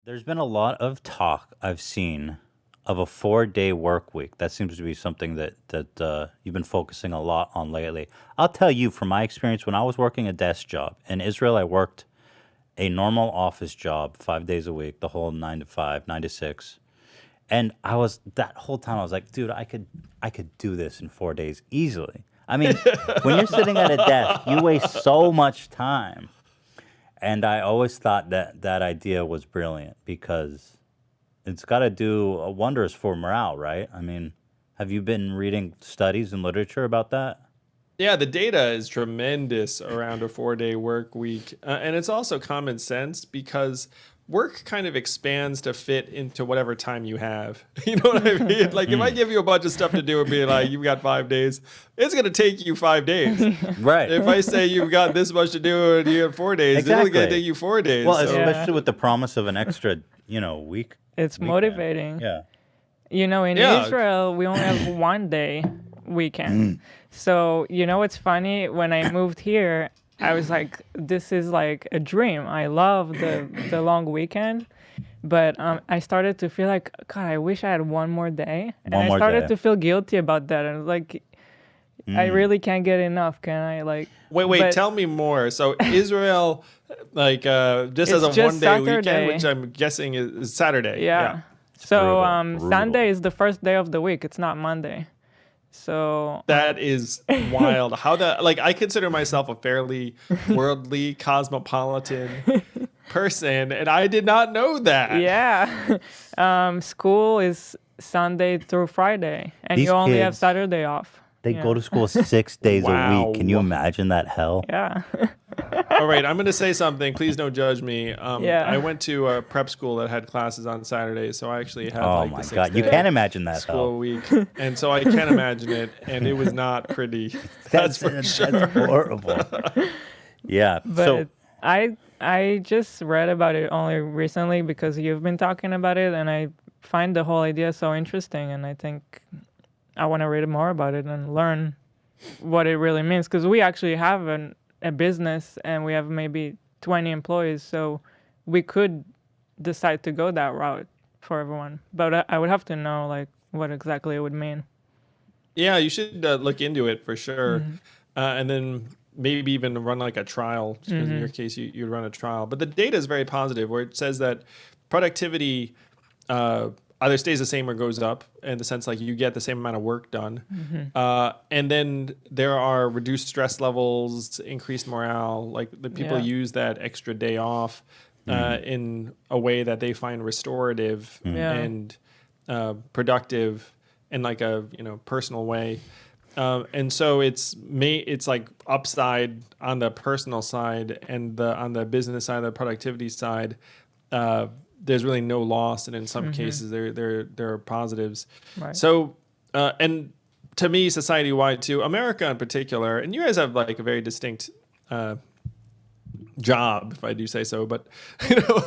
There's been a lot of talk I've seen of a 4-day work week. That seems to be something that you've been focusing a lot on lately. I'll tell you from my experience when I was working a desk job in Israel, I worked a normal office job 5 days a week, the whole 9 to 5, 9 to 6. And I was that whole time I was like, dude, I could do this in 4 days easily. I mean, when you're sitting at a desk, you waste so much time. And I always thought that that idea was brilliant because it's got to do wonders for morale, right? I mean, have you been reading studies and literature about that? Yeah, the data is tremendous around a 4-day work week. And it's also common sense because work kind of expands to fit into whatever time you have. You know what I mean? Like if I Mm, give you a bunch of stuff to do and be like, you've got 5 days, it's going to take you 5 days. right. If I say you've got this much to do and you have 4 days, it's only going to Exactly. take you 4 days. Well, So Yeah, especially with the promise of an extra, week it's weekend. motivating. Yeah. In yeah, Israel, we only have 1 day weekend. Mm. So, what's funny? When I moved here, I was like, this is like a dream. I love the long weekend. But I started to feel like, God, I wish I had one more day. And One I more started day. to feel guilty about that. And like, I Mm. really can't get enough. Can I? Like, wait, but tell me more. So Israel, like just as it's a just 1 day weekend, which Saturday. I'm guessing is Saturday. Yeah. Yeah. It's So brutal. Sunday Brutal. is the first day of the week. It's not Monday. So That is wild. How that like I consider myself a fairly worldly, cosmopolitan person, and I did not know that. yeah, school is Sunday through Friday, and you These only have kids, Saturday off. they go Yeah, to school 6 days a week. Can you Wow. imagine that hell? yeah, All right, I'm going to say something. Please don't judge me. I yeah. went to a prep school that had classes on Saturdays, so I actually had Oh like the my six God. You can't day imagine that hell. school week, and so I can imagine it, and it was not pretty. That's for That's sure. horrible. Yeah. So But I just read about it only recently because you've been talking about it, and I find the whole idea so interesting, and I think I want to read more about it and learn what it really means because we actually have a business and we have maybe 20 employees, so we could decide to go that route for everyone. But I would have to know like what exactly it would mean. Yeah, you should look into it for sure, Hmm. and then maybe even run like a trial. Because in your Hmm. case, you'd run a trial. But the data is very positive, where it says that productivity uh, either stays the same or goes up, in the sense like you get the same amount of work done, Hmm. and then there are reduced stress levels, increased morale. Like the people Yeah. use that extra day off in a way that they find restorative Yeah. and productive in like a personal way. And so it's like upside on the personal side, and on the business side, the productivity side, uh, there's really no loss, and in some Hmm. cases there are positives. Right. So and to me, society wide too, America in particular, and you guys have like a very distinct uh, job, if I do say so. But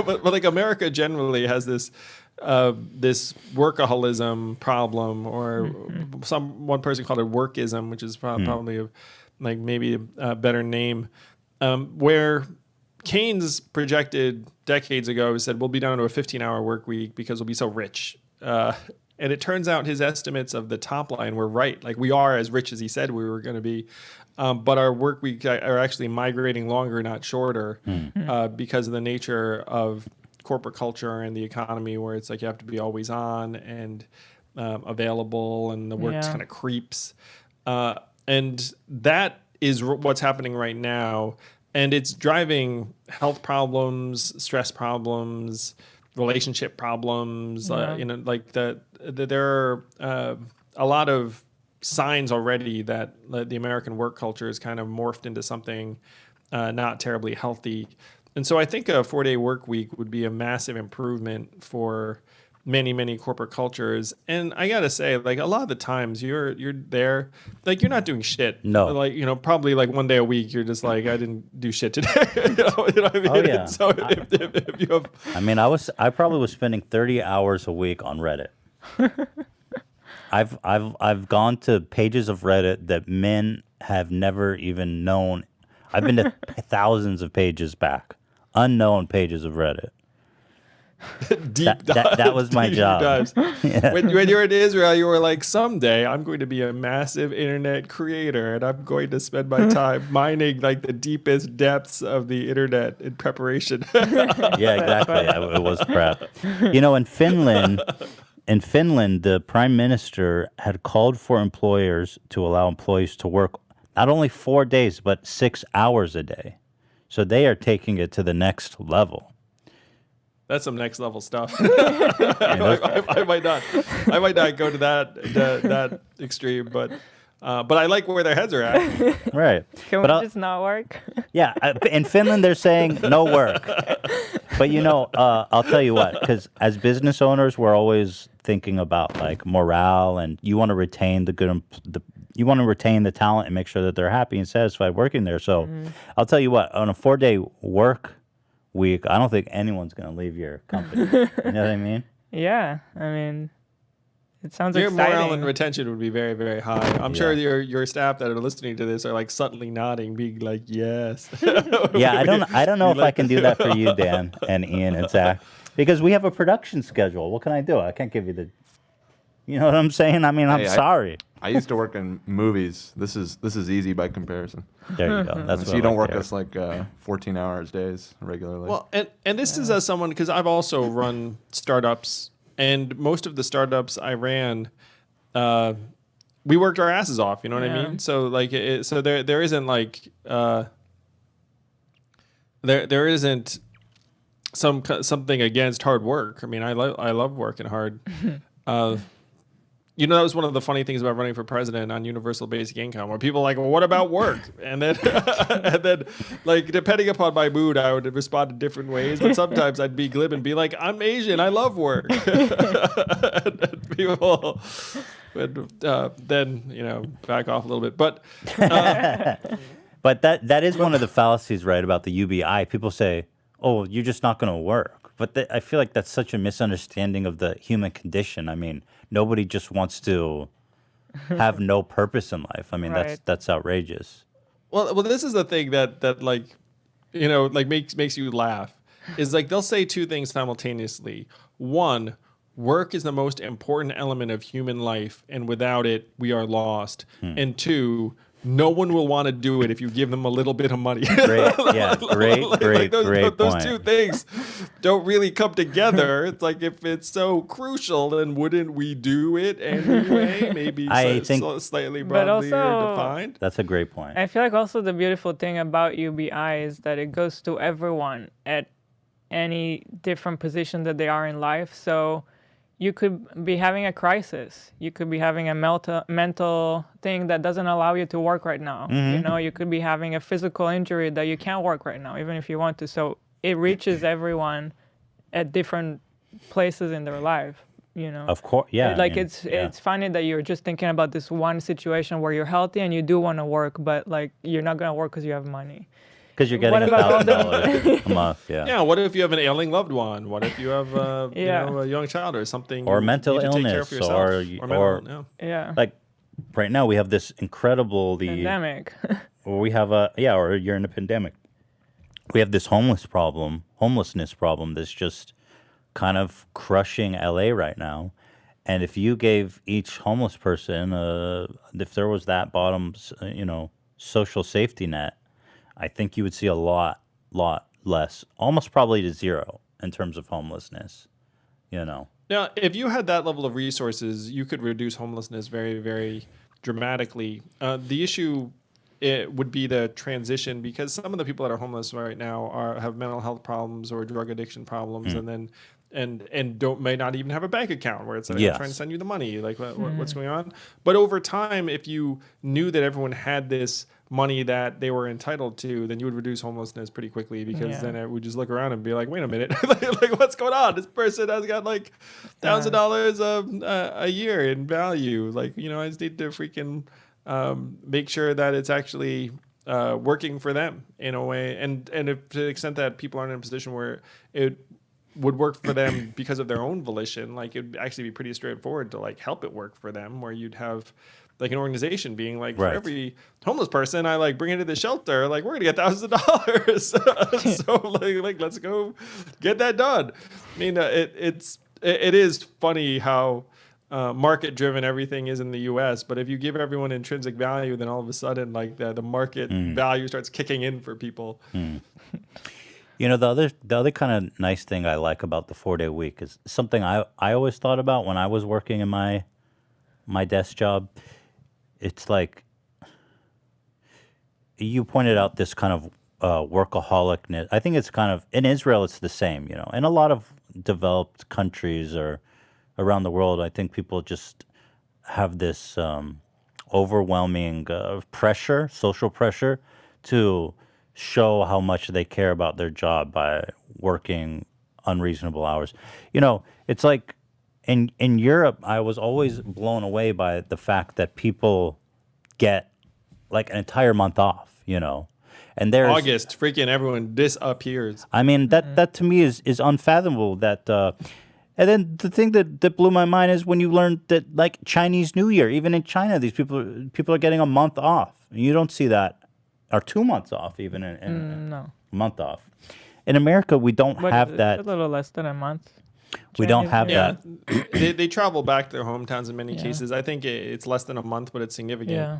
but like America generally has this workaholism problem, or Hmm. one person called it workism, which is hmm. probably like maybe a better name, where Keynes projected decades ago said we'll be down to a 15-hour work week because we'll be so rich. And it turns out his estimates of the top line were right. Like we are as rich as he said we were going to be, but our work week are actually migrating longer, not shorter, because of the nature of corporate culture and the economy, where it's like you have to be always on and available, and the work Yeah. kind of creeps. And that is what's happening right now, and it's driving health problems, stress problems, relationship problems. Yeah. Like there are a lot of signs already that the American work culture is kind of morphed into something not terribly healthy. And so I think a 4-day work week would be a massive improvement for many corporate cultures. And I gotta say, like a lot of the times you're there, like you're not doing shit. No. Like probably like 1 day a week you're just like, I didn't do shit today. You know what I Oh mean? And yeah. so if you have I mean, I probably was spending 30 hours a week on Reddit. I've gone to pages of Reddit that men have never even known. I've been to thousands of pages back, unknown pages of Reddit. Deep dives. That was my deep job. dives. Yeah. When you were in Israel, you were like, someday I'm going to be a massive internet creator, and I'm going to spend my time mining like the deepest depths of the internet in preparation. Yeah, exactly. It was prep. You know, in Finland, the prime minister had called for employers to allow employees to work not only 4 days but 6 hours a day. So they are taking it to the next level. That's some next level stuff. I might not go to that extreme, but I like where their heads are at. Right. Can But we I'll- just not work? Yeah, in Finland they're saying no work. But you know, I'll tell you what, because as business owners, we're always thinking about like morale, and you want to retain you want to retain the talent and make sure that they're happy and satisfied working there. So, I'll tell you what, on a 4-day work week, I don't think anyone's going to leave your company. You know what I mean? Yeah, I mean, it sounds Your exciting. morale and retention would be very, very high. I'm sure your staff that are listening to this are like subtly nodding, being like, "Yes." Yeah, I don't know if I can do that for you, Dan and Ian and Zach, because we have a production schedule. What can I do? I can't give you the. You know what I'm saying? I mean, I'm sorry. I used to work in movies. This is easy by comparison. There you go. That's So what you I don't like work to us like 14 hours days regularly. Well, and this is as someone, because I've also run startups, and most of the startups I ran, we worked our asses off. You know what I Yeah. mean? So like, so there isn't like there isn't something against hard work. I mean, I love working hard. You know, that was one of the funny things about running for president on universal basic income, where people are like, well, what about work? And then, and then, like, depending upon my mood, I would respond in different ways. But sometimes I'd be glib and be like, I'm Asian, I love work. And people would then, you know, back off a little bit. But But that is one of the fallacies, right, about the UBI. People say, "Oh, you're just not going to work." But I feel like that's such a misunderstanding of the human condition. I mean, nobody just wants to have no purpose in life. I mean, Right. that's outrageous. well, this is the thing that like, you know, like makes you laugh, is like they'll say two things simultaneously. One, work is the most important element of human life, and without it, we are lost. And two, no one will want to do it if you give them a little bit of money. Great, yeah, great those point. two things don't really come together. It's like, if it's so crucial, then wouldn't we do it anyway? Maybe I think- slightly But broadly also- defined. That's a great point. I feel like also the beautiful thing about UBI is that it goes to everyone at any different position that they are in life. So you could be having a crisis. You could be having a mental thing that doesn't allow you to work right now. You know, you could be having a physical injury that you can't work right now, even if you want to. So it reaches everyone at different places in their life. You know, Of course, yeah. like I mean, it's funny that you're just thinking about this one situation where you're healthy and you do want to work, but like you're not gonna work because you have money. because you're what getting about all $1,000 a month. Yeah. Yeah, what if you have an ailing loved one? What if you have you Yeah. know, a young child or something? Or you mental need to take care of illness, yourself. or mental, Yeah, like right now we have this incredible pandemic. or we have or you're in a pandemic. We have this homelessness problem that's just kind of crushing LA right now. And if you gave each homeless person, if there was that bottom, social safety net, I think you would see a lot less, almost probably to zero in terms of homelessness. You know. Now, if you had that level of resources, you could reduce homelessness very, very dramatically. The issue would be the transition, because some of the people that are homeless right now have mental health problems or drug addiction problems, and then may not even have a bank account where it's like, Yes. I'm trying to send you the money, like what's going on. But over time, if you knew that everyone had this money that they were entitled to, then you would reduce homelessness pretty quickly, because then it would just look around and be like, wait a minute, like what's going on? This person has got like $1,000 a year in value. Like, I just need to freaking make sure that it's actually working for them in a way. And if, to the extent that people aren't in a position where it would work for them because of their own volition, like it'd actually be pretty straightforward to like help it work for them, where you'd have like an organization being like, for Right. every homeless person I like bring into the shelter, like we're gonna get thousands of dollars. So like let's go get that done. I mean, it is funny how market driven everything is in the US, but if you give everyone intrinsic value, then all of a sudden like the market value starts kicking in for people. You know, the other kind of nice thing I like about the 4-day week is something I always thought about when I was working in my desk job. It's like you pointed out this kind of workaholicness. I think it's kind of in Israel. It's the same, you know. In a lot of developed countries or around the world, I think people just have this overwhelming pressure, social pressure, to show how much they care about their job by working unreasonable hours. You know, it's like in Europe, I was always blown away by the fact that people get like an entire month off. You know, and there's August, freaking everyone disappears. I mean, that to me is unfathomable. That and then the thing that blew my mind is when you learn that like Chinese New Year, even in China, these people are getting a month off. You don't see that, or 2 months off, even in No. a month off. In America, we don't But have it's that. a little less than a month. We don't Chinese have New Yeah, that. they travel back to their hometowns in many Yeah. cases. I think it's less than a month, but it's significant. Yeah.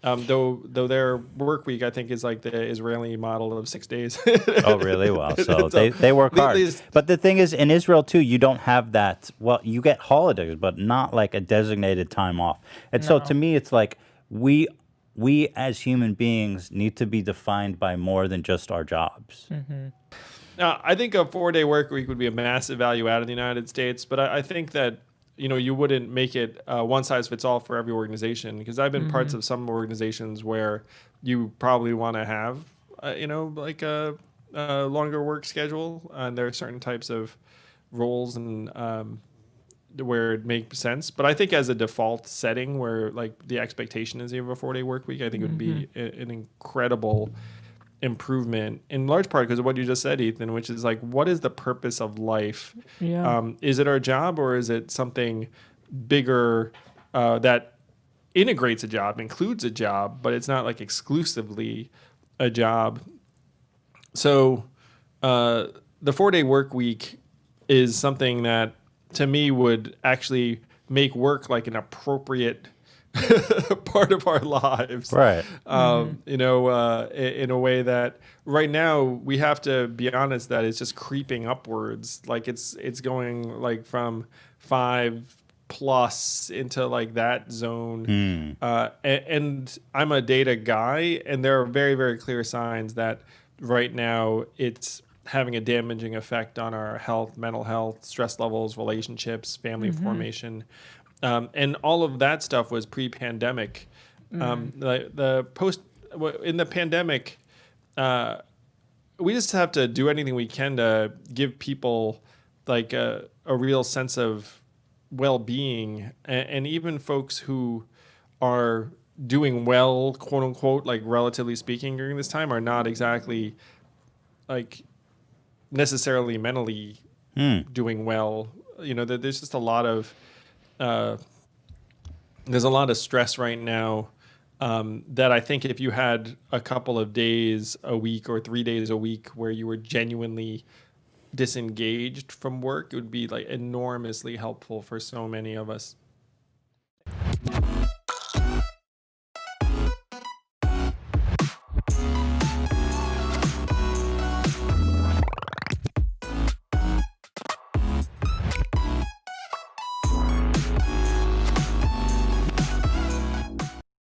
Though their work week, I think, is like the Israeli model of 6 days. Oh, really? Wow. So they work hard. But the thing is, in Israel, too, you don't have that. Well, you get holidays, but not like a designated time off. And so No. to me, it's like we as human beings need to be defined by more than just our jobs. I think a 4-day work week would be a massive value add in the United States, but I think that you wouldn't make it one size fits all for every organization, because I've been parts of some organizations where you probably want to have like a longer work schedule, and there are certain types of roles and where it makes sense. But I think as a default setting where like the expectation is you have a 4-day work week, I think it would be an incredible improvement, in large part because of what you just said, Ethan, which is like, what is the purpose of life? Yeah. Is it our job, or is it something bigger that integrates a job, includes a job, but it's not like exclusively a job? So the 4-day work week is something that to me would actually make work like an appropriate part of our lives, Right. in a way that right now we have to be honest that it's just creeping upwards. Like it's going like from 5+ into like that zone. And I'm a data guy, and there are very, very clear signs that right now it's having a damaging effect on our health, mental health, stress levels, relationships, family formation. And all of that stuff was pre-pandemic. The post in the pandemic, we just have to do anything we can to give people like a real sense of well-being, and even folks who are doing well, quote unquote, like relatively speaking during this time, are not exactly like necessarily mentally doing well. There's just a lot of there's a lot of stress right now, that I think if you had a couple of days a week or 3 days a week where you were genuinely disengaged from work, it would be like enormously helpful for so many of us.